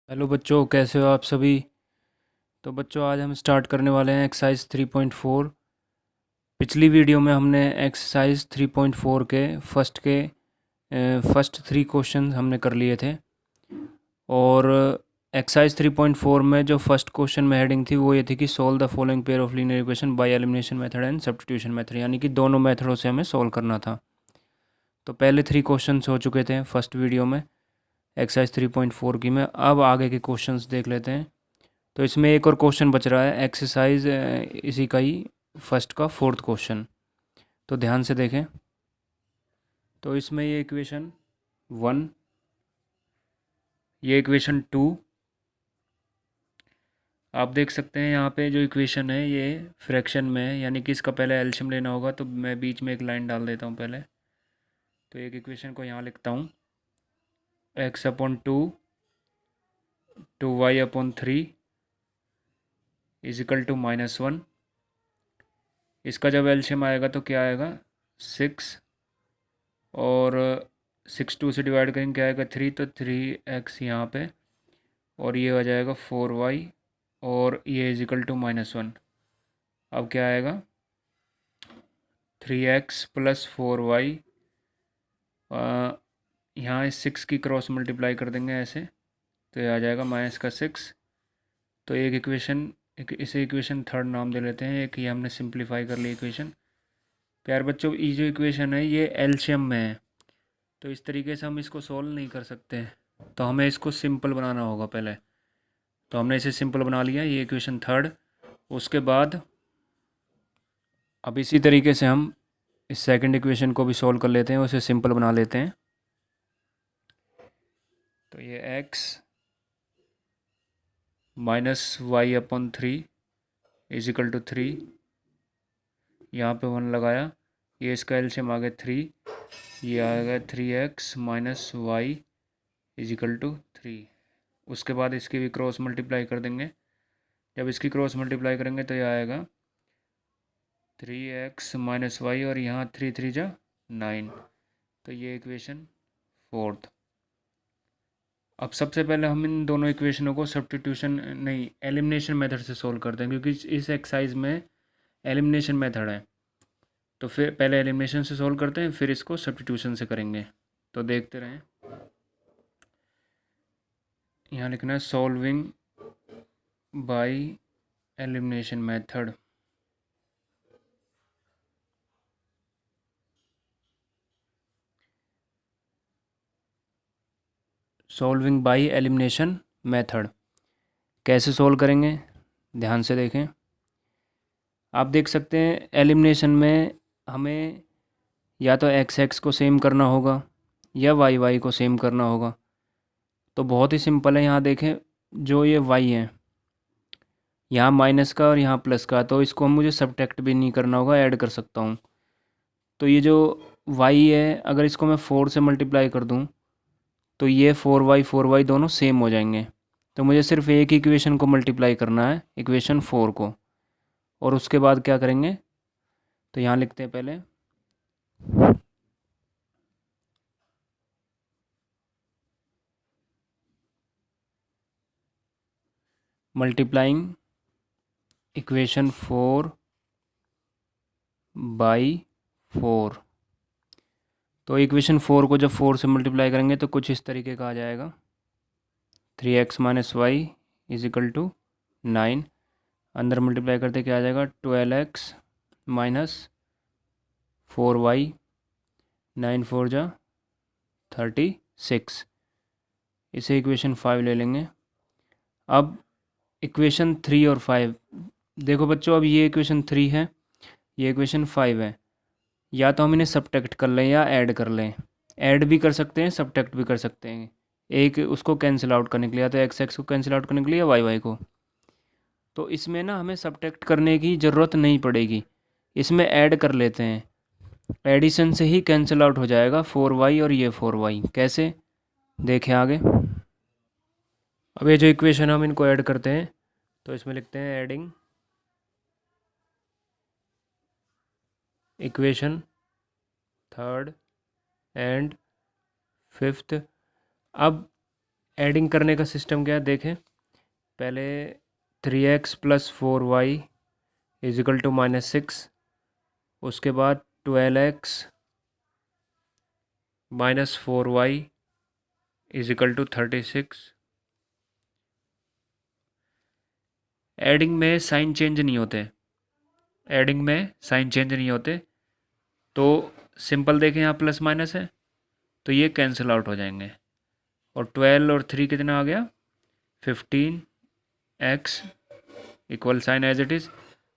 Hello बच्चों, कैसे हो आप सभी। तो बच्चों, आज हम स्टार्ट करने वाले हैं एक्सरसाइज 3.4। पिछली वीडियो में हमने एक्सरसाइज 3.4 के फर्स्ट 3 क्वेश्चन हमने कर लिए थे। और एक्सरसाइज 3.4 में जो फर्स्ट क्वेश्चन में हेडिंग थी वो ये थी कि solve the following pair of linear equation by elimination method and substitution method, यानी कि दोनों मेथडों से हमें सोल्व करना था। तो पहले 3 क्वेश्चंस हो चुके थे फर्स्ट वीडियो में एक्सरसाइज 3.4 की में। अब आगे के क्वेश्चंस देख लेते हैं। तो इसमें एक और क्वेश्चन बच रहा है एक्सरसाइज इसी का ही फर्स्ट का फोर्थ क्वेश्चन। तो ध्यान से देखें। तो इसमें ये इक्वेशन 1, ये इक्वेशन 2, आप देख सकते हैं यहाँ पे जो इक्वेशन है ये फ्रैक्शन में है, यानी कि इसका पहले एलसीएम लेना होगा। तो मैं बीच में एक लाइन डाल देता हूँ पहले। तो एक इक्वेशन को यहाँ लिखता हूँ, x/2 2y/3 इजिकल टू -1। इसका जब एलसीएम आएगा तो क्या आएगा, 6। और 6 2 से डिवाइड करेंगे क्या आएगा, 3। तो 3x यहाँ पे, और ये हो जाएगा 4y, और ये इजिकल टू -1। अब क्या आएगा, 3x प्लस 4y। यहाँ इस 6 की क्रॉस मल्टीप्लाई कर देंगे ऐसे, तो ये आ जाएगा -6। तो एक इक्वेशन, इसे इक्वेशन थर्ड नाम दे लेते हैं। एक ये हमने सिंप्लीफाई कर ली इक्वेशन। प्यार बच्चों, ये जो इक्वेशन है ये एलसीएम में है, तो इस तरीके से हम इसको सोल्व नहीं कर सकते। तो हमें इसको सिंपल बनाना होगा पहले। तो हमने इसे सिंपल बना लिया, ये इक्वेशन थर्ड। उसके बाद अब इसी तरीके से हम इस सेकंड इक्वेशन को भी सोल्व कर लेते हैं, उसे सिंपल बना लेते हैं। तो ये x -y/3 इजिकल टू 3, यहाँ पे 1 लगाया, ये इसका एलसीएम आ गया 3, ये आ गया 3x -y इजिकल टू 3। उसके बाद इसकी भी क्रॉस मल्टीप्लाई कर देंगे। जब इसकी क्रॉस मल्टीप्लाई करेंगे तो ये आएगा 3x -y, और यहाँ 3 3 जा 9। तो ये इक्वेशन फोर्थ। अब सबसे पहले हम इन दोनों इक्वेशनों को सब्स्टिट्यूशन नहीं एलिमिनेशन मेथड से सोल्व करते हैं, क्योंकि इस एक्सरसाइज में एलिमिनेशन मेथड है। तो फिर पहले एलिमिनेशन से सोल्व करते हैं, फिर इसको सब्स्टिट्यूशन से करेंगे। तो देखते रहें। यहाँ लिखना है solving by elimination method. Solving by elimination method कैसे सोल्व करेंगे, ध्यान से देखें। आप देख सकते हैं एलिमिनेशन में हमें या तो एक्स एक्स को सेम करना होगा या वाई वाई को सेम करना होगा। तो बहुत ही सिंपल है। यहाँ देखें, जो ये वाई है यहाँ माइनस का और यहाँ प्लस का, तो इसको मुझे सब्ट्रैक्ट भी नहीं करना होगा, ऐड कर सकता हूँ। तो ये जो वाई है, अगर इसको मैं 4 से मल्टीप्लाई कर दूँ तो ये 4y दोनों सेम हो जाएंगे। तो मुझे सिर्फ एक इक्वेशन को मल्टीप्लाई करना है, इक्वेशन 4 को। और उसके बाद क्या करेंगे, तो यहाँ लिखते हैं पहले मल्टीप्लाइंग इक्वेशन 4 बाई 4। तो इक्वेशन 4 को जब 4 से मल्टीप्लाई करेंगे तो कुछ इस तरीके का आ जाएगा, 3x -y इजिकल टू 9। अंदर मल्टीप्लाई करते क्या आ जाएगा, 12x -4y, 9 4 जा 36। इसे इक्वेशन 5 ले लेंगे। अब इक्वेशन 3 और 5 देखो बच्चों, अब ये इक्वेशन 3 है, ये इक्वेशन 5 है। या तो हम इन्हें सब्ट्रैक्ट कर लें या ऐड कर लें। ऐड भी कर सकते हैं, सब्ट्रैक्ट भी कर सकते हैं। एक उसको कैंसिल आउट करने के लिए, या तो एक्स एक्स को कैंसिल आउट करने के लिए या वाई वाई को। तो इसमें ना हमें सब्ट्रैक्ट करने की ज़रूरत नहीं पड़ेगी, इसमें ऐड कर लेते हैं। एडिशन से ही कैंसिल आउट हो जाएगा 4y और ये 4y। कैसे, देखें आगे। अब ये जो इक्वेशन हम इनको ऐड करते हैं, तो इसमें लिखते हैं adding equation third and fifth. अब एडिंग करने का सिस्टम क्या है देखें। पहले 3x plus 4y is equal to -6, उसके बाद 12x minus 4y is equal to 36। Adding में साइन चेंज नहीं होते, एडिंग में साइन चेंज नहीं होते, तो सिंपल देखें यहाँ प्लस माइनस है तो ये कैंसिल आउट हो जाएंगे। और 12 और 3 कितना आ गया 15x equal sign as it is.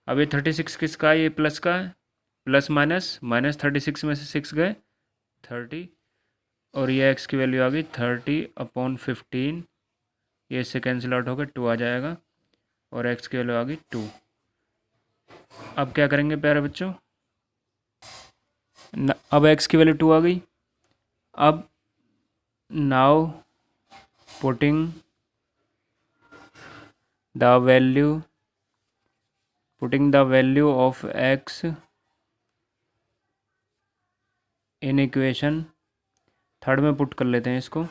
अब ये 36 किसका है, ये प्लस का है, प्लस माइनस माइनस 36 में से 6 गए 30, और ये x की वैल्यू आ गई 30/15, ये इससे कैंसिल आउट होकर 2 आ जाएगा, और x की वैल्यू आ गई 2। अब क्या करेंगे प्यारे बच्चों, अब x की वैल्यू 2 आ गई। अब now putting the value of x in equation, third में पुट कर लेते हैं इसको।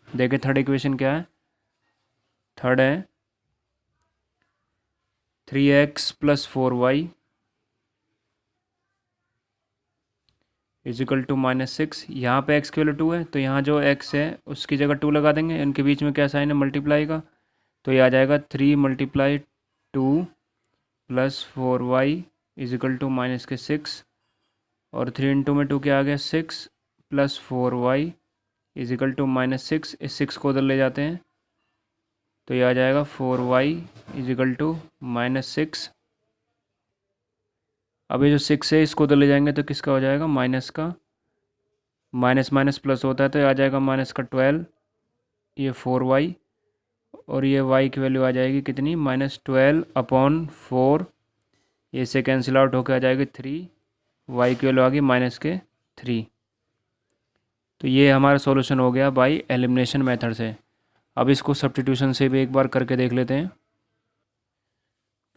देखें थर्ड इक्वेशन क्या है, थर्ड है 3x plus 4y is equal to -6। यहाँ पे x की वैल्यू 2 है तो यहाँ जो x है उसकी जगह 2 लगा देंगे, इनके बीच में क्या साइन है मल्टीप्लाई का, तो ये आ जाएगा 3 × 2 प्लस 4y इजिकल टू -6, और 3 × में 2 क्या आ गया 6 प्लस 4y इजिकल टू -6, इस 6 को उधर ले जाते हैं तो ये आ जाएगा 4y इजिकल टू -6। अब ये जो 6 है इसको उधर ले जाएंगे तो किसका हो जाएगा माइनस का, माइनस माइनस प्लस होता है तो ये आ जाएगा माइनस का 12, ये 4y, और ये y की वैल्यू आ जाएगी कितनी -12/4, ये से कैंसिल आउट होकर आ जाएगी 3, y की वैल्यू आ गई -3। तो ये हमारा सॉल्यूशन हो गया बाय एलिमिनेशन मेथड से। अब इसको सब्स्टिट्यूशन से भी एक बार करके देख लेते हैं।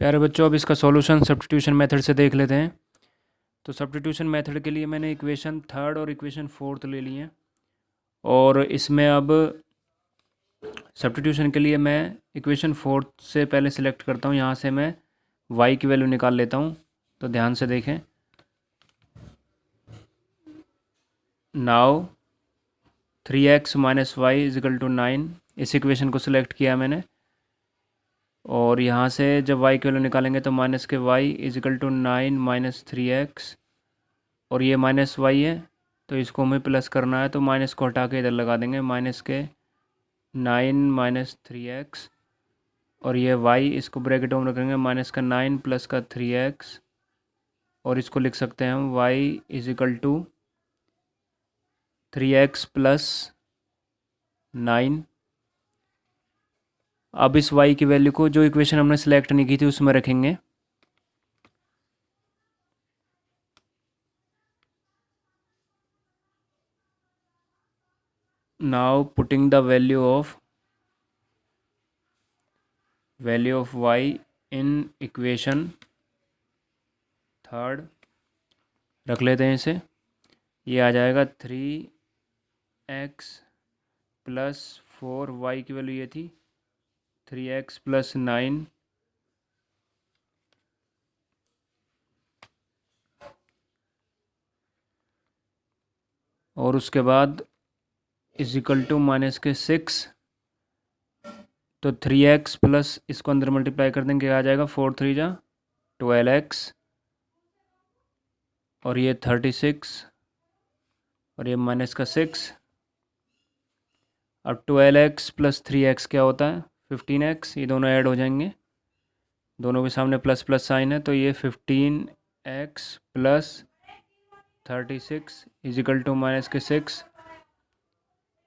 प्यारे बच्चों अब इसका सॉल्यूशन सब्स्टिट्यूशन मेथड से देख लेते हैं। तो सब्स्टिट्यूशन मेथड के लिए मैंने इक्वेशन थर्ड और इक्वेशन फोर्थ ले ली हैं, और इसमें अब सब्स्टिट्यूशन के लिए मैं इक्वेशन फोर्थ से पहले सिलेक्ट करता हूँ, यहाँ से मैं y की वैल्यू निकाल लेता हूँ। तो ध्यान से देखें, now 3x minus Y is equal to 9, इस इक्वेशन को सिलेक्ट किया मैंने, और यहाँ से जब y की वैल्यू निकालेंगे तो माइनस के y is equal to 9 minus 3x, और ये माइनस वाई है तो इसको हमें प्लस करना है तो माइनस को हटा के इधर लगा देंगे, माइनस के 9 माइनस 3x, और ये y इसको ब्रैकेट में रखेंगे माइनस का 9 प्लस का 3x, और इसको लिख सकते हैं हम y is equal to 3x plus 9। अब इस y की वैल्यू को जो इक्वेशन हमने सेलेक्ट नहीं की थी उसमें रखेंगे। Now putting the value of y in equation third, रख लेते हैं इसे। ये आ जाएगा 3x प्लस 4y की वैल्यू ये थी 3x प्लस 9, और उसके बाद इजिकल टू माइनस के 6, तो 3x प्लस इसको अंदर मल्टीप्लाई कर देंगे आ जाएगा 4 3 जा 12x, और ये 36, और ये माइनस का 6। अब 12x प्लस 3x क्या होता है 15x, ये दोनों ऐड हो जाएंगे, दोनों के सामने प्लस प्लस साइन है तो ये 15x plus 36 is equal to minus के 6,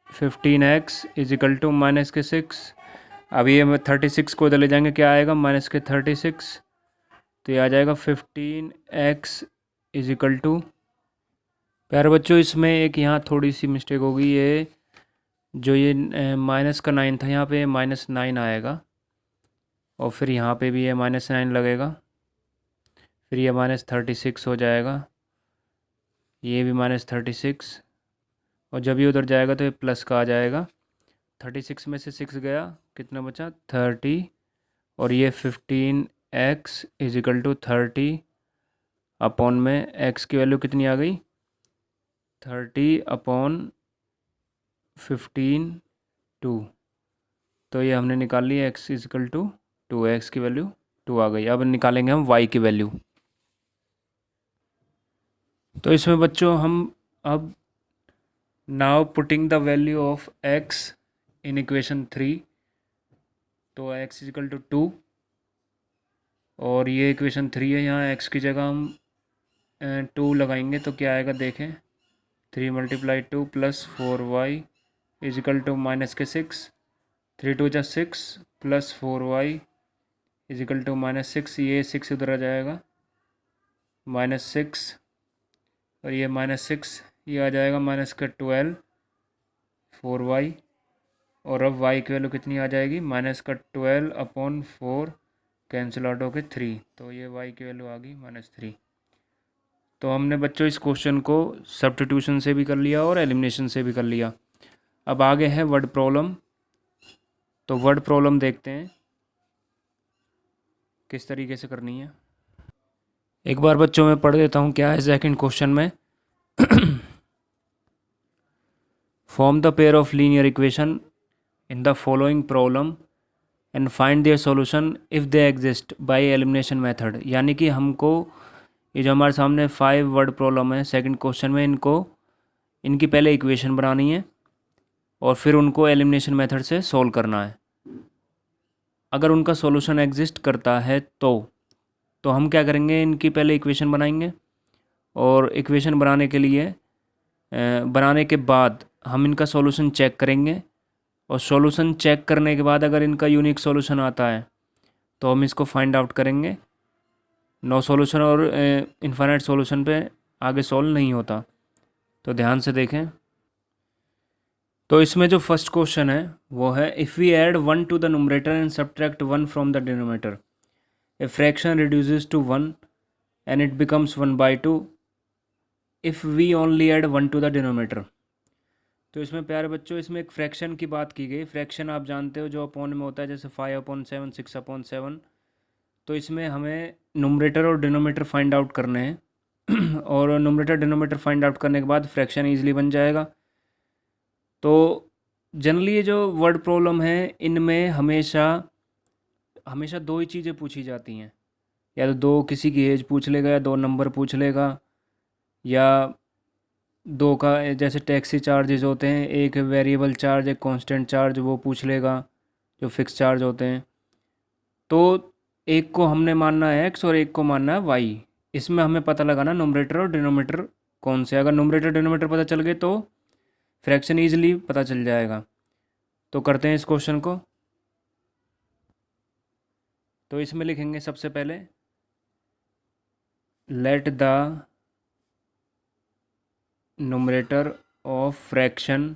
15x इजिकल टू माइनस के 6। अब ये 36 को इधर ले जाएंगे क्या आएगा माइनस के 36, तो ये आ जाएगा 15x इजिकल टू। प्यारे बच्चों इसमें एक यहाँ थोड़ी सी मिस्टेक होगी, ये जो ये माइनस का 9 था यहाँ पे -9 आएगा, और फिर यहाँ पे भी ये -9 लगेगा, फिर ये -36 हो जाएगा, ये भी -36, और जब ये उधर जाएगा तो ये प्लस का आ जाएगा। 36 में से 6 गया, कितना बचा 30, और ये 15x is equal to 30 upon में x की वैल्यू कितनी आ गई 30 अपॉन 15 2। तो ये हमने निकाल लिया x is equal to 2, x की वैल्यू 2 आ गई। अब निकालेंगे हम y की वैल्यू। तो इसमें बच्चों हम अब now putting the value of x in equation 3, तो x इज इक्वल टू 2 और ये इक्वेशन 3 है, यहाँ x की जगह हम 2 लगाएंगे तो क्या आएगा देखें, 3 × 2 plus 4y is equal to minus के 6, 3 2 जा 6 plus 4y is equal to -6, ये 6 उधर आ जाएगा -6 और ये -6 ये आ जाएगा -12 4y, और अब y की वैल्यू कितनी आ जाएगी -12 अपॉन 4 कैंसिल आउट होके 3, तो ये y की वैल्यू आ गई -3। तो हमने बच्चों इस क्वेश्चन को सब्स्टिट्यूशन से भी कर लिया और एलिमिनेशन से भी कर लिया। अब आगे है वर्ड प्रॉब्लम। तो वर्ड प्रॉब्लम देखते हैं किस तरीके से करनी है। एक बार बच्चों में पढ़ देता हूँ क्या है सेकंड क्वेश्चन में। Form the pair of linear equation in the following problem and find their solution if they exist by elimination method. यानी कि हमको ये जो हमारे सामने 5 वर्ड प्रॉब्लम है सेकंड क्वेश्चन में, इनकी पहले इक्वेशन बनानी है और फिर उनको एलिमिनेशन मेथड से सॉल्व करना है। अगर उनका सॉल्यूशन एग्जिस्ट करता है तो हम क्या करेंगे, इनकी पहले इक्वेशन बनाएंगे और इक्वेशन बनाने के लिए बनाने के बाद हम इनका सॉल्यूशन चेक करेंगे, और सॉल्यूशन चेक करने के बाद अगर इनका यूनिक सॉल्यूशन आता है तो हम इसको फाइंड आउट करेंगे। नो सॉल्यूशन और इनफाइनाइट सॉल्यूशन पे आगे सॉल्व नहीं होता। तो ध्यान से देखें। तो इसमें जो फर्स्ट क्वेश्चन है वो है, if we add 1 to the numerator and subtract 1 from the denominator, a fraction reduces to 1 and it becomes 1/2 if we only add 1 to the denominator. तो इसमें प्यारे बच्चों इसमें एक फ्रैक्शन की बात की गई। फ्रैक्शन आप जानते हो जो अपॉन में होता है, जैसे 5/7 6/7। तो इसमें हमें न्यूमरेटर और डिनोमिनेटर फाइंड आउट करने हैं और न्यूमरेटर डिनोमिनेटर फाइंड आउट करने के बाद फ्रैक्शन ईजिली बन जाएगा। तो जनरली ये जो वर्ड प्रॉब्लम है इनमें हमेशा दो ही चीज़ें पूछी जाती हैं, या तो दो किसी की एज पूछ लेगा या दो नंबर पूछ लेगा, या दो का जैसे टैक्सी चार्जेस होते हैं, एक वेरिएबल चार्ज एक कांस्टेंट चार्ज वो पूछ लेगा जो फिक्स चार्ज होते हैं। तो एक को हमने मानना है एक्स और एक को मानना है वाई। इसमें हमें पता लगाना न्यूमरेटर और डिनोमिनेटर कौन से। अगर न्यूमरेटर डिनोमिनेटर पता चल गए तो फ्रैक्शन ईजिली पता चल जाएगा। तो करते हैं इस क्वेश्चन को। तो इसमें लिखेंगे सबसे पहले, let the numerator of fraction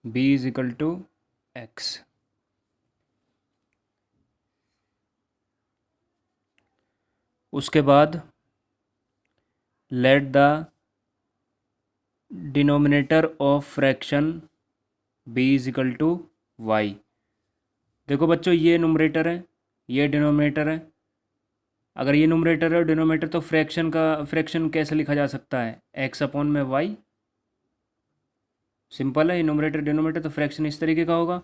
b is equal to x। उसके बाद let the denominator of fraction b is equal to y। देखो बच्चों ये न्यूमरेटर है, ये डिनोमिनेटर है। अगर ये न्यूमरेटर है और डिनोमिनेटर, तो फ्रैक्शन कैसे लिखा जा सकता है, x अपॉन में y। सिंपल है, ये न्यूमरेटर डिनोमिनेटर, तो फ्रैक्शन इस तरीके का होगा।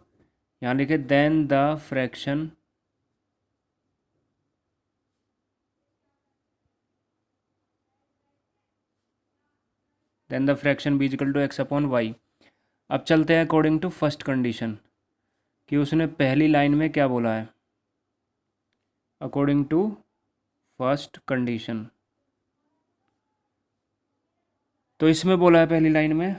यहाँ लिखे then the fraction b is equal to x upon y। अब चलते हैं अकॉर्डिंग टू फर्स्ट कंडीशन, कि उसने पहली लाइन में क्या बोला है। अकॉर्डिंग टू फर्स्ट कंडीशन, तो इसमें बोला है पहली लाइन में,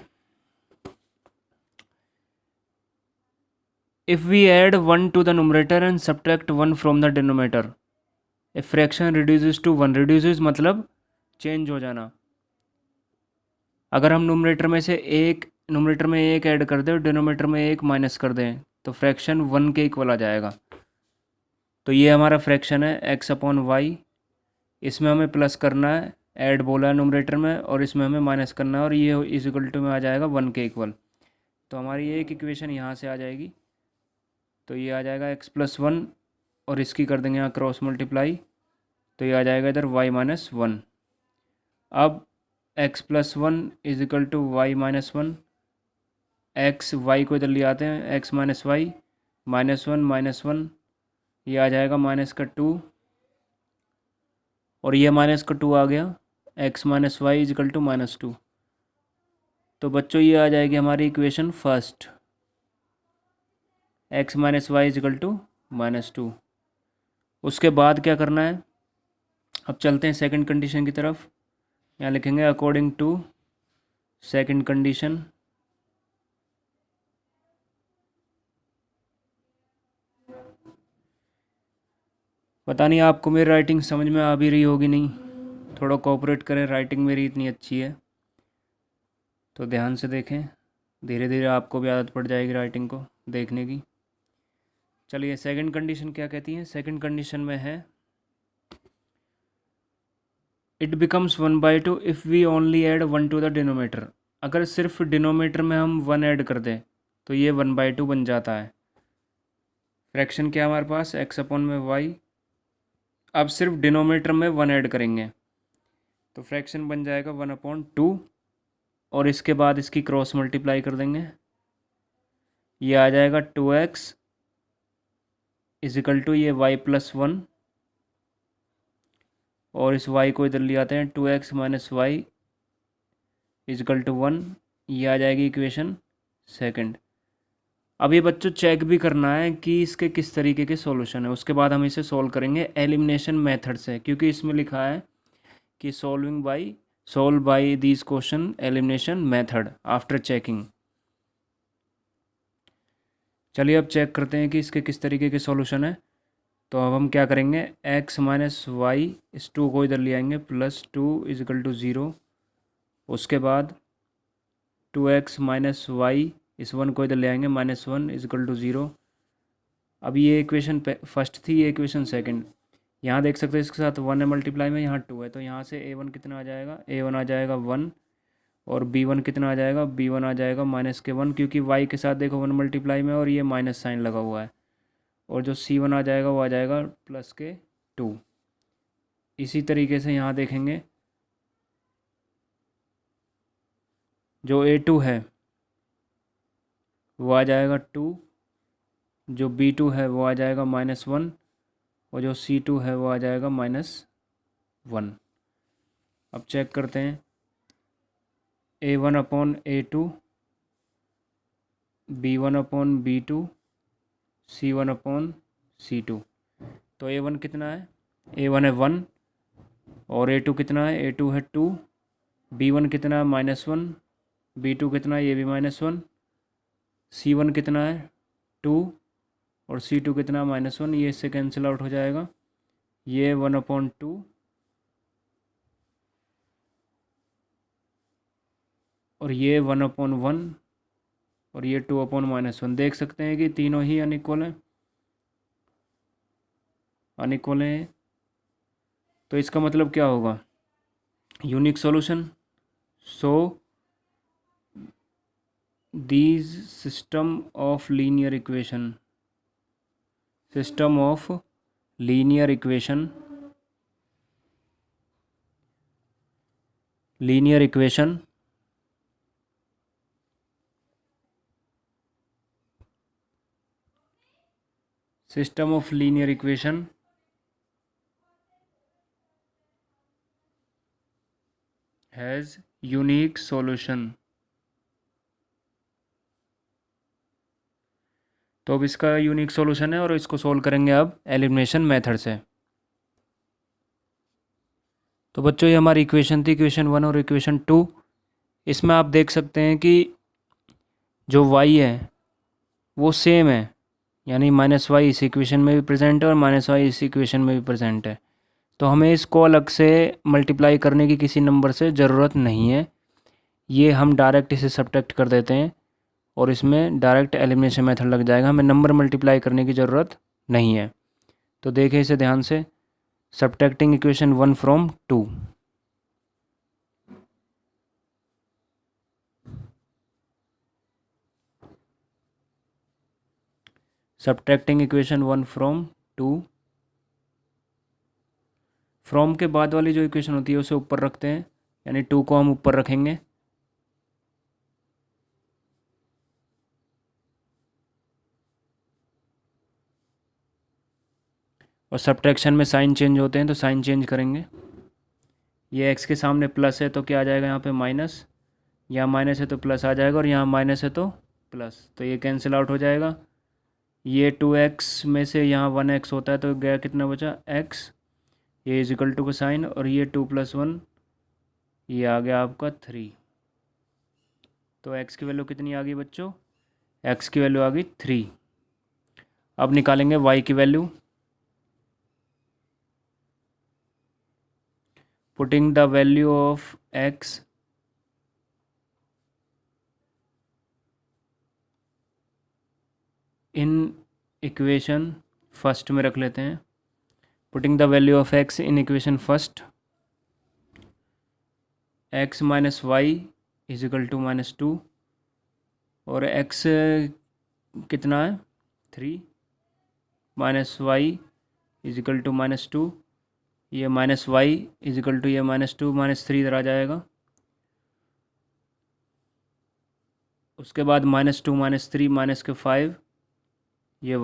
if we add 1 to the numerator and subtract 1 from the denominator, a fraction reduces to 1। Reduces मतलब चेंज हो जाना। अगर हम न्यूमरेटर में एक ऐड कर दें और डिनोमिनेटर में एक माइनस कर दें तो फ्रैक्शन 1 के इक्वल आ जाएगा। तो ये हमारा फ्रैक्शन है x अपॉन वाई। इसमें हमें प्लस करना है ऐड बोला है न्यूमरेटर में और इसमें हमें माइनस करना है और ये इज इक्वल टू में आ जाएगा 1 के इक्वल। तो हमारी ये एक इक्वेशन यहाँ से आ जाएगी। तो ये आ जाएगा x+1 और इसकी कर देंगे यहाँ क्रॉस मल्टीप्लाई, तो ये आ जाएगा इधर y-1। अब x+1 is equal to y-1, X Y को इधर ले आते हैं, x माइनस वाई -1 ये आ जाएगा -2 और ये -2 आ गया, x minus Y is equal to -2। तो बच्चों ये आ जाएगी हमारी equation first, x minus Y is equal to -2। उसके बाद क्या करना है, अब चलते हैं सेकंड कंडीशन की तरफ। यहाँ लिखेंगे अकॉर्डिंग टू सेकंड कंडीशन, पता नहीं आपको मेरी राइटिंग समझ में आ भी रही होगी नहीं, थोड़ा कोऑपरेट करें, राइटिंग मेरी इतनी अच्छी है तो ध्यान से देखें, धीरे धीरे आपको भी आदत पड़ जाएगी राइटिंग को देखने की। चलिए सेकंड कंडीशन क्या कहती है, सेकंड कंडीशन में है it becomes 1/2 if we only add 1 to the denominator. अगर सिर्फ डिनोमीटर में हम 1 ऐड कर दें तो ये 1/2 बन जाता है। फ्रैक्शन क्या है हमारे पास, x/y। अब सिर्फ डिनोमीटर में 1 ऐड करेंगे तो फ्रैक्शन बन जाएगा 1/2 और इसके बाद इसकी क्रॉस मल्टीप्लाई कर देंगे, ये आ जाएगा 2x इजिकल टू ये y+1 और इस y को इधर ले आते हैं, 2x minus Y is equal to 1, ये आ जाएगी इक्वेशन सेकंड। अब ये बच्चों चेक भी करना है कि इसके किस तरीके के सॉल्यूशन है, उसके बाद हम इसे सॉल्व करेंगे एलिमिनेशन मेथड से, क्योंकि इसमें लिखा है कि solve by this question elimination method after checking. चलिए अब चेक करते हैं कि इसके किस तरीके के सॉल्यूशन है। तो अब हम क्या करेंगे, x माइनस वाई इस 2 को इधर ले आएंगे, +2 इजिकल टू 0। उसके बाद 2x माइनस वाई इस 1 को इधर ले आएंगे, -1 इजिकल टू 0। अब ये इक्वेशन फर्स्ट थी, ये इक्वेशन सेकंड। यहाँ देख सकते हैं इसके साथ 1 है मल्टीप्लाई में, यहाँ 2 है, तो यहाँ से a1 कितना आ जाएगा, a1 आ जाएगा 1 और b1 कितना आ जाएगा, b1 आ जाएगा -1, क्योंकि y के साथ देखो 1 मल्टीप्लाई में और ये माइनस साइन लगा हुआ है। और जो c1 आ जाएगा वो आ जाएगा +2। इसी तरीके से यहाँ देखेंगे जो a2 है वो आ जाएगा 2, जो b2 है वो आ जाएगा -1 और जो c2 है वो आ जाएगा -1। अब चेक करते हैं, a1/a2, b1/b2, c1/c2। तो a1 कितना है, a1 है 1 और a2 कितना है, a2 है 2, b1 कितना है -1, b2 कितना है, ये भी -1, c1 कितना है 2 और c2 कितना है -1, ये इससे कैंसिल आउट हो जाएगा, ये 1/2 और ये 1/1 और ये 2/-1। देख सकते हैं कि तीनों ही अनइक्वल हैं, तो इसका मतलब क्या होगा, unique solution. So these system of linear equation has unique solution. तो अब इसका यूनिक सॉल्यूशन है और इसको सोल्व करेंगे अब एलिमिनेशन मेथड से। तो बच्चों ये हमारी इक्वेशन थी, इक्वेशन 1 और इक्वेशन 2। इसमें आप देख सकते हैं कि जो y है वो सेम है, यानी -y इस इक्वेशन में भी प्रेजेंट है और -y इस इक्वेशन में भी प्रेजेंट है। तो हमें इसको अलग से मल्टीप्लाई करने की किसी नंबर से ज़रूरत नहीं है, ये हम डायरेक्ट इसे सब्ट्रैक्ट कर देते हैं और इसमें डायरेक्ट एलिमिनेशन मेथड लग जाएगा, हमें नंबर मल्टीप्लाई करने की ज़रूरत नहीं है। तो देखें इसे ध्यान से, subtracting equation 1 from 2। Subtracting equation 1 from 2, from के बाद वाली जो इक्वेशन होती है उसे ऊपर रखते हैं, यानी 2 को हम ऊपर रखेंगे। और सब्ट्रैक्शन में साइन चेंज होते हैं तो साइन चेंज करेंगे। ये x के सामने प्लस है तो क्या आ जाएगा यहाँ पे माइनस, यहाँ माइनस है तो प्लस आ जाएगा, और यहाँ माइनस है तो प्लस, तो ये कैंसिल आउट हो जाएगा। ये 2x में से यहाँ 1x होता है तो गया कितना बचा x, ये इज इक्वल टू का साइन, और ये 2 + 1 ये आ गया आपका 3। तो x की वैल्यू कितनी आ गई बच्चों, x की वैल्यू आ गई 3। अब निकालेंगे y की value. Putting the value of x in equation first में रख लेते हैं। Putting the value of x in equation first, x - y is equal to -2, और x कितना है 3 - y इज इक्वल टू -2, ये -y इज इक्वल टू ये -2 -3 इधर आ जाएगा। उसके बाद -2 -3 -5, ये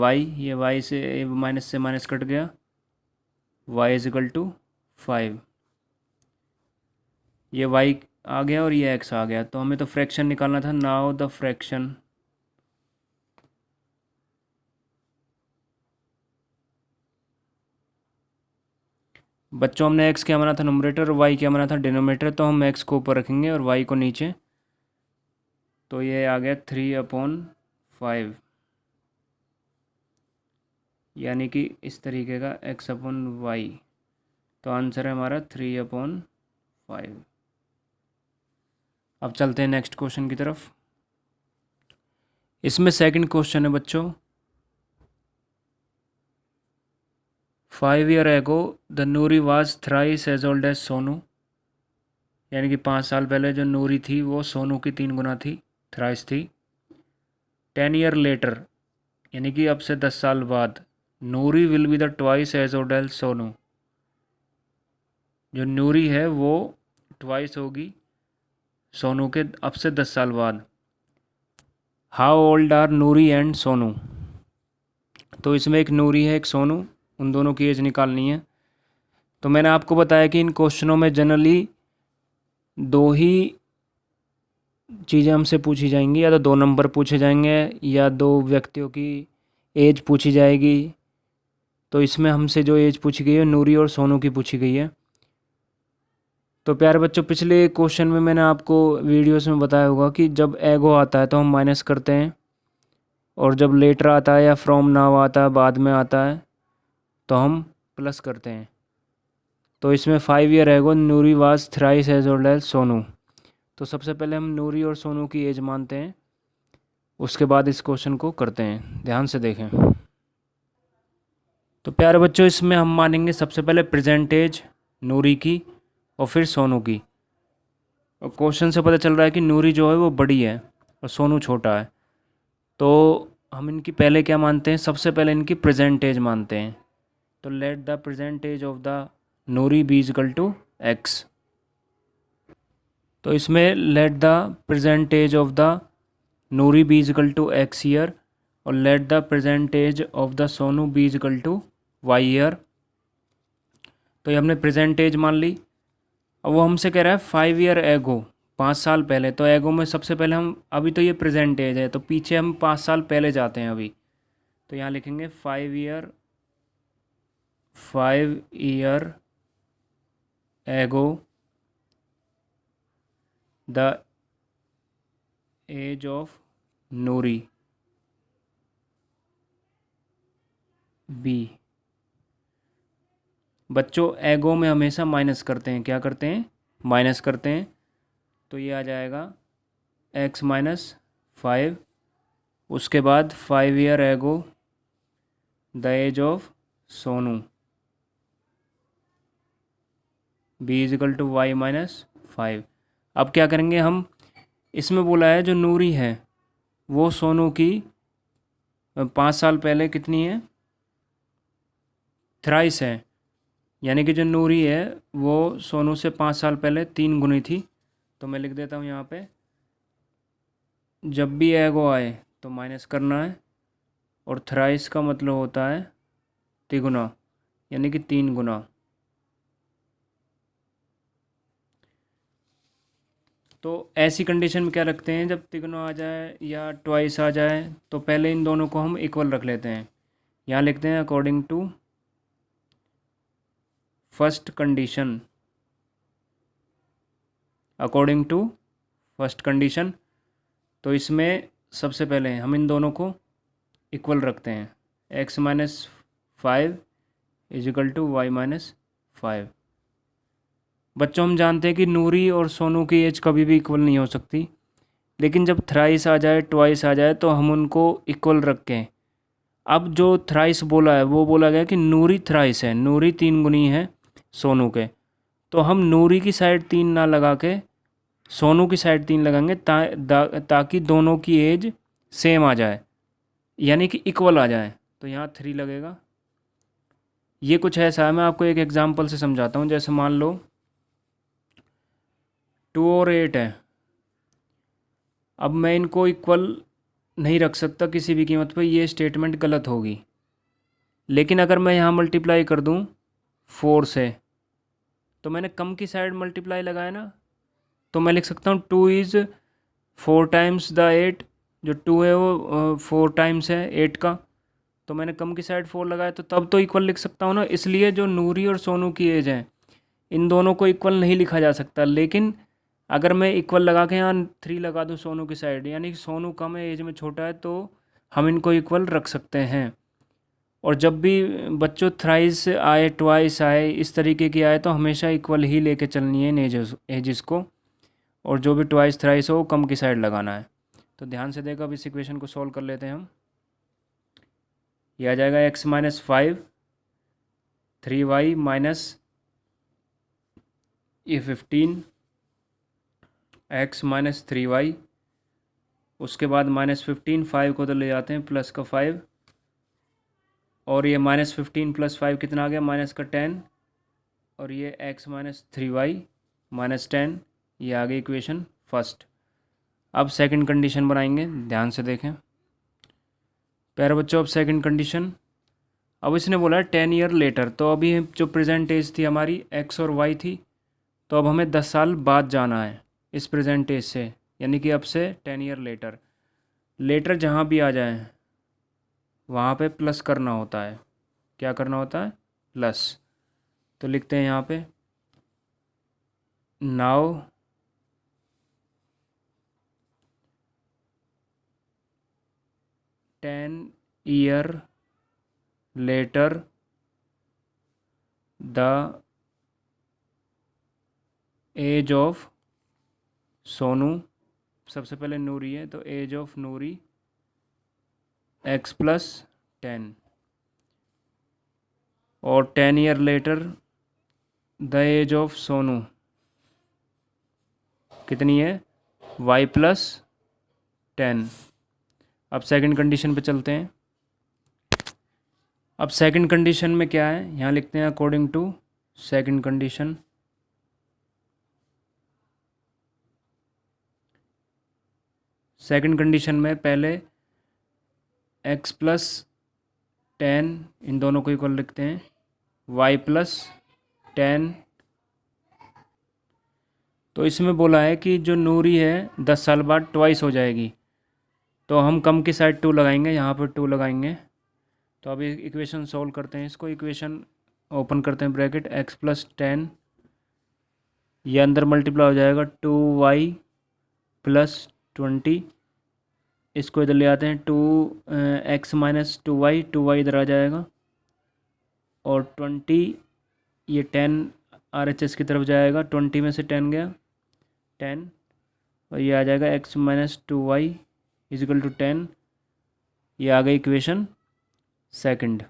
y से माइनस से माइनस कट गया, y इज इक्वल टू 5, ये y आ गया और ये x आ गया। तो हमें तो फ्रैक्शन निकालना था। नाउ द फ्रैक्शन, बच्चों हमने x क्या माना था नोमरेटर और y क्या माना था डिनोमिनेटर, तो हम x को ऊपर रखेंगे और y को नीचे। तो ये आ गया 3/5, यानी कि इस तरीके का x/y। तो आंसर है हमारा 3/5। अब चलते हैं नेक्स्ट क्वेश्चन की तरफ। इसमें सेकंड क्वेश्चन है बच्चों, 5 year ago the Noori was thrice as old as Sonu, यानी कि 5 साल पहले जो नूरी थी वो सोनू की 3 गुना थी, थ्राइस थी। 10 year लेटर, यानी कि अब से 10 साल बाद, Noori will be the twice as old as Sonu, जो नूरी है वो ट्वाइस होगी सोनू के अब से 10 साल बाद। How old are Noori and Sonu, तो इसमें एक नूरी है एक सोनू, उन दोनों की एज निकालनी है। तो मैंने आपको बताया कि इन क्वेश्चनों में जनरली 2 ही चीज़ें हमसे पूछी जाएंगी, या तो 2 नंबर पूछे जाएंगे या 2 व्यक्तियों की एज पूछी जाएगी। तो इसमें हमसे जो एज पूछी गई है नूरी और सोनू की पूछी गई है। तो प्यारे बच्चों, पिछले क्वेश्चन में मैंने आपको वीडियोस में बताया होगा कि जब एगो आता है तो हम माइनस करते हैं, और जब लेटर आता है या फ्रॉम नाउ आता है बाद में आता है तो हम प्लस करते हैं। तो इसमें 5 year ago Noori was thrice as old as Sonu, तो सबसे पहले हम नूरी और सोनू की एज मानते हैं, उसके बाद इस क्वेश्चन को करते हैं। ध्यान से देखें। तो प्यारे बच्चों, इसमें हम मानेंगे सबसे पहले प्रेजेंट एज नूरी की और फिर सोनू की। और क्वेश्चन से पता चल रहा है कि नूरी जो है वो बड़ी है और सोनू छोटा है, तो हम इनकी पहले क्या मानते हैं, सबसे पहले इनकी प्रेजेंट एज मानते हैं। तो let the present age of the Noori be is equal to x. तो इसमें let the present age of the Noori be is equal to x year, और let the present age of the Sonu be is equal to y year. तो ये हमने present as मान ली। अब वो हमसे कह रहा है 5 year एगो, 5 साल पहले। तो एगो में सबसे पहले हम, अभी तो ये प्रेजेंट एज है तो पीछे हम 5 साल पहले जाते हैं अभी। तो यहाँ लिखेंगे 5 year ago the age of Noori B. बच्चों एगो में हमेशा माइनस करते हैं, क्या करते हैं, माइनस करते हैं। तो ये आ जाएगा x-5। उसके बाद 5 year ago the age of Sonu b is equal to y-5। अब क्या करेंगे हम, इसमें बोला है जो नूरी है वो सोनू की 5 साल पहले कितनी है, थ्राइस है। यानी कि जो नूरी है वो सोनू से 5 साल पहले 3 गुनी थी। तो मैं लिख देता हूँ यहाँ पे, जब भी एगो आए तो माइनस करना है, और थ्राइस का मतलब होता है तिगुना, यानी कि 3 गुना। तो ऐसी कंडीशन में क्या रखते हैं, जब तिगुना आ जाए या ट्वाइस आ जाए तो पहले इन दोनों को हम इक्वल रख लेते हैं। यहाँ लिखते हैं according to first condition, according to first condition. तो इसमें सबसे पहले हम इन दोनों को इक्वल रखते हैं, x-5 इजिकल टू y-5। बच्चों हम जानते हैं कि नूरी और सोनू की एज कभी भी इक्वल नहीं हो सकती, लेकिन जब थ्राइस आ जाए, ट्वाइस आ जाए तो हम उनको इक्वल रखें। अब जो थ्राइस बोला है वो बोला गया कि नूरी थ्राइस है, नूरी 3 गुनी है सोनू के। तो हम नूरी की साइड 3 ना लगा के सोनू की साइड 3 लगाएंगे ताकि दोनों की एज सेम आ जाए, यानी कि इक्वल आ जाए। तो यहाँ 3 लगेगा। ये कुछ ऐसा है, मैं आपको एक एग्जांपल से समझाता हूँ। जैसे मान लो 2 और 8 है। अब मैं इनको इक्वल नहीं रख सकता किसी भी कीमत पर, ये स्टेटमेंट गलत होगी। लेकिन अगर मैं यहाँ मल्टीप्लाई कर दूँ 4 से, तो मैंने कम की साइड मल्टीप्लाई लगाया ना, तो मैं लिख सकता हूँ 2 इज़ 4 टाइम्स द 8। जो 2 है वो 4 टाइम्स है 8 का, तो मैंने कम की साइड 4 लगाया, तो तब तो इक्वल लिख सकता हूँ ना। इसलिए जो नूरी और सोनू की एज है, इन दोनों को इक्वल नहीं लिखा जा सकता। लेकिन अगर मैं इक्वल लगा के यहाँ 3 लगा दूँ सोनू की साइड, यानी कि सोनू कम है, एज में छोटा है, तो हम इनको इक्वल रख सकते हैं। और जब भी बच्चों थ्राइस आए, ट्वाइस आए, इस तरीके की आए, तो हमेशा इक्वल ही लेके चलनी है इन एजेस को, और जो भी ट्वाइस थ्राइस हो वो कम की साइड लगाना है। तो ध्यान से देखो, अब इस इक्वेशन को सॉल्व कर लेते हैं हम। ये आ जाएगा x-5 3y माइनस ये 15 x-3y, उसके बाद -15, 5 को तो ले जाते हैं, प्लस का 5, और ये -15 + 5 कितना आ गया, माइनस का 10, और ये x-3y -10। ये आ गई इक्वेशन फर्स्ट। अब सेकंड कंडीशन बनाएंगे, ध्यान से देखें प्यारे बच्चों। अब सेकंड कंडीशन, अब इसने बोला है 10 ईयर लेटर। तो अभी जो प्रेजेंट एज थी हमारी x और y थी, तो अब हमें 10 साल बाद जाना है इस प्रेजेंट एज से, यानी कि अब से 10 ईयर लेटर। लेटर जहाँ भी आ जाए वहाँ पे प्लस करना होता है। क्या करना होता है, प्लस। तो लिखते हैं यहाँ पे, now ten year later the age of Sonu, सबसे पहले नूरी है तो एज ऑफ नूरी x+10, और 10 year later the age of Sonu कितनी है, y+10। अब सेकंड कंडीशन पे चलते हैं। अब सेकंड कंडीशन में क्या है, यहाँ लिखते हैं according to second condition. Second condition में पहले x+10, इन दोनों को इक्वल लिखते हैं, y+10। तो इसमें बोला है कि जो नूरी है 10 साल बाद ट्वाइस हो जाएगी, तो हम कम की साइड 2 लगाएंगे, यहाँ पर 2 लगाएंगे। तो अभी इक्वेशन सॉल्व करते हैं इसको। इक्वेशन ओपन करते हैं ब्रैकेट, x+10, ये अंदर मल्टीप्लाई हो जाएगा 2y+20, इसको इधर ले आते हैं, 2x-2y, 2y इधर आ जाएगा, और 20, ये 10 RHS की तरफ जाएगा, 20 में से 10 गया 10, और ये आ जाएगा x-2y इजिकल टू 10। ये आ गई इक्वेशन सेकंड।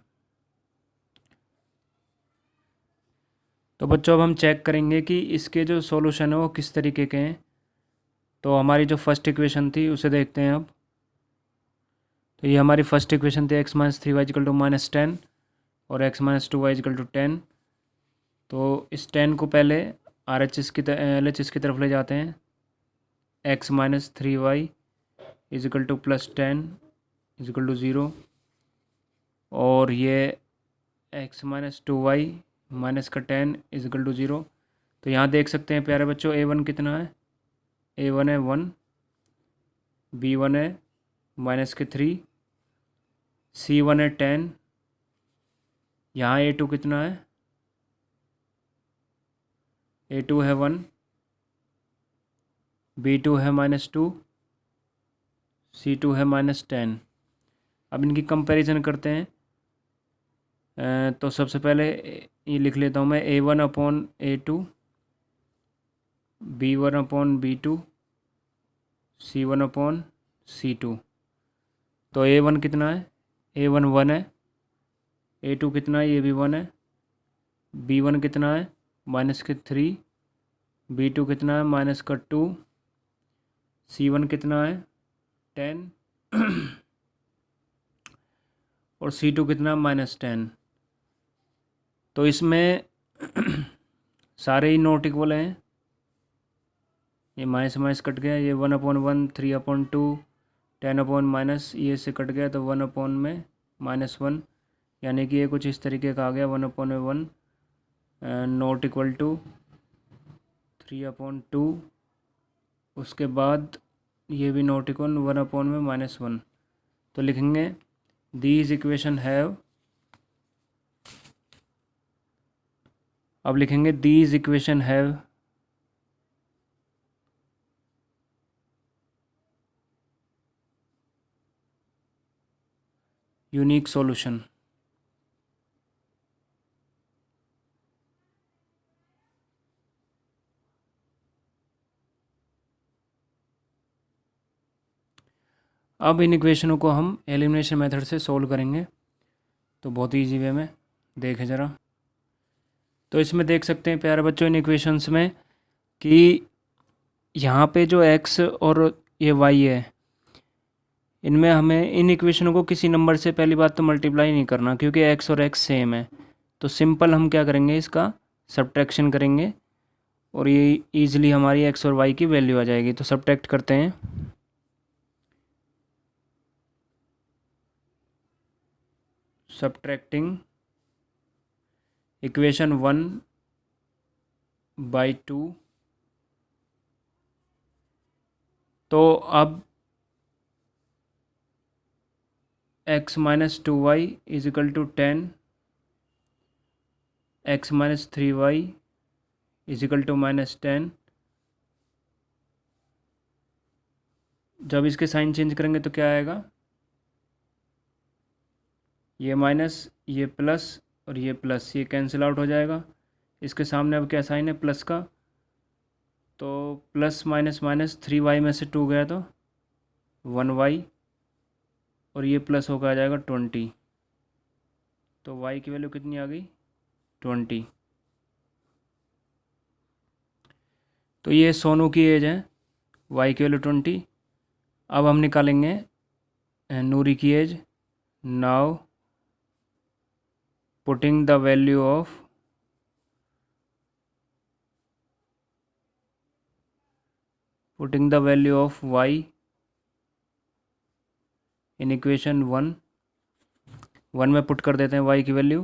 तो बच्चों अब हम चेक करेंगे कि इसके जो सॉल्यूशन है वो किस तरीके के हैं। तो हमारी जो फर्स्ट इक्वेशन थी उसे देखते हैं अब। तो ये हमारी फर्स्ट इक्वेशन थी x minus 3y equal to -10 और x minus 2y equal to 10। तो इस 10 को पहले RHS की LHS की तरफ ले जाते हैं। X minus 3y is equal to +10 is equal to 0 और ये एक्स माइनस 2y माइनस का 10 इज इक्वल टू 0। तो यहाँ देख सकते हैं प्यारे बच्चों a1 कितना है, a1 है 1, b1 है माइनस के 3, c1 है 10, यहाँ a2 कितना है, a2 है 1, b2 है -2, c2 है -10। अब इनकी कंपैरिजन करते हैं। तो सबसे पहले ये लिख लेता हूँ मैं a1 upon a2, b1 upon b2, c1 upon c2। तो a1 कितना है, a1 1 है, a2 कितना है, ये भी 1 है, b1 कितना है माइनस के 3, b2 कितना है माइनस का 2, c1 कितना है 10 और c2 कितना -10। तो इसमें सारे ही नॉट इक्वल हैं। ये माइनस माइनस कट गया, ये 1/1, 3/2, 10 माइनस ये से कट गया तो 1 में -1, यानी कि ये कुछ इस तरीके का आ गया 1/1 नॉट इक्वल टू 3/2। उसके बाद ये भी नॉट इक्वल 1 में -1। तो लिखेंगे दीज इक्वेशन हैव, अब लिखेंगे these equation have unique solution. अब इन इक्वेशनों को हम एलिमिनेशन मेथड से सोल्व करेंगे, तो बहुत ईजी वे में देखें ज़रा। तो इसमें देख सकते हैं प्यारे बच्चों इन इक्वेशंस में कि यहाँ पे जो x और ये y है, इनमें हमें इन इक्वेशनों को किसी नंबर से पहली बात तो मल्टीप्लाई नहीं करना, क्योंकि x और x सेम है। तो सिंपल हम क्या करेंगे, इसका सब्ट्रैक्शन करेंगे और ये ईजिली हमारी x और y की वैल्यू आ जाएगी। तो सब्ट्रैक्ट करते हैं। Subtracting equation 1/2। तो अब x minus 2y is equal to 10, x minus 3y is equal to -10। जब इसके साइन चेंज करेंगे तो क्या आएगा, ये माइनस, ये प्लस और ये प्लस, ये कैंसिल आउट हो जाएगा। इसके सामने अब क्या साइन है, प्लस का। तो प्लस माइनस माइनस 3y में से 2 गया तो 1y और ये प्लस होकर आ जाएगा 20। तो y की वैल्यू कितनी आ गई, 20। तो ये सोनू की एज है, y की वैल्यू 20। अब हम निकालेंगे नूरी की age. Now putting the value of y in equation 1 में पुट कर देते हैं y की वैल्यू।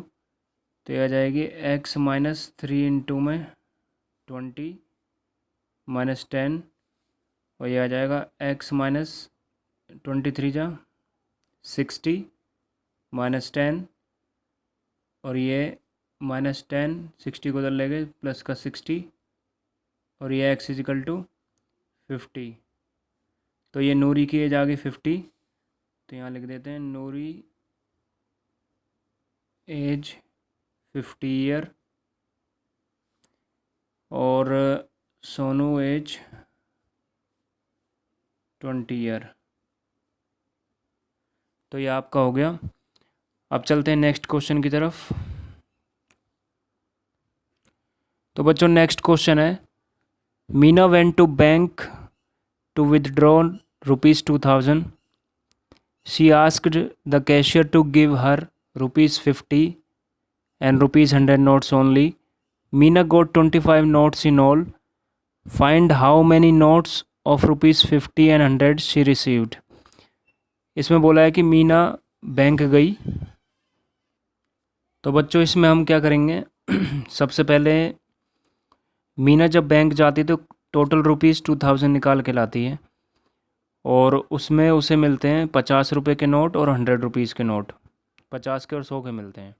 तो ये आ जाएगी x माइनस 3 इंटू में 20 माइनस 10 और ये आ जाएगा x माइनस 23 जा 60 माइनस 10 और ये -10, 60 को उधर ले गए प्लस का 60 और ये x इज इक्वल टू 50। तो ये नूरी की एज आ गई 50। तो यहाँ लिख देते हैं नूरी एज 50 ईयर और सोनू एज 20 ईयर। तो ये आपका हो गया। अब चलते हैं नेक्स्ट क्वेश्चन की तरफ। तो बच्चों नेक्स्ट क्वेश्चन है, Meena went to bank to withdraw ₹2000 she asked the cashier to give her ₹50 and ₹100 notes only. Meena got 25 notes in all. Find how many notes of ₹50 and 100 she received. इसमें बोला है कि Meena bank गई। तो बच्चों इसमें हम क्या करेंगे सबसे पहले मीना जब बैंक जाती तो टोटल ₹2000 निकाल के लाती है और उसमें उसे मिलते हैं 50 रुपये के नोट और 100 रुपीज़ के नोट, 50 के और 100 के मिलते हैं।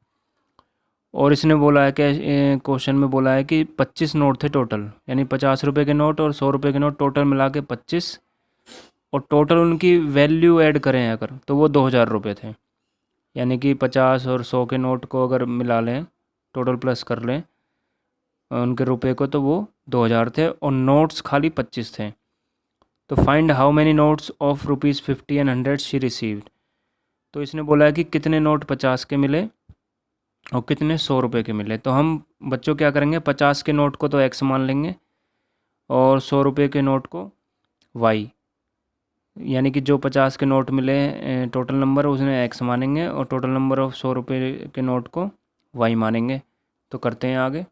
और इसने बोला है कि क्वेश्चन में बोला है कि 25 नोट थे टोटल, यानी 50 रुपये के नोट और 100 रुपये के नोट टोटल मिला के 25, और टोटल उनकी वैल्यू ऐड करें अगर तो वो 2000 रुपये थे। यानी कि 50 और 100 के नोट को अगर मिला लें, टोटल प्लस कर लें उनके रुपए को, तो वो 2000 थे और नोट्स खाली 25 थे। तो find how many notes of ₹50 and 100 she received. तो इसने बोला है कि कितने नोट 50 के मिले और कितने 100 रुपये के मिले। तो हम बच्चों क्या करेंगे, 50 के नोट को तो x मान लेंगे और 100 रुपये के नोट को y, यानी कि जो 50 के नोट मिले टोटल नंबर उसने x मानेंगे और टोटल नंबर ऑफ 100 रुपये के नोट को y मानेंगे। तो करते हैं आगे।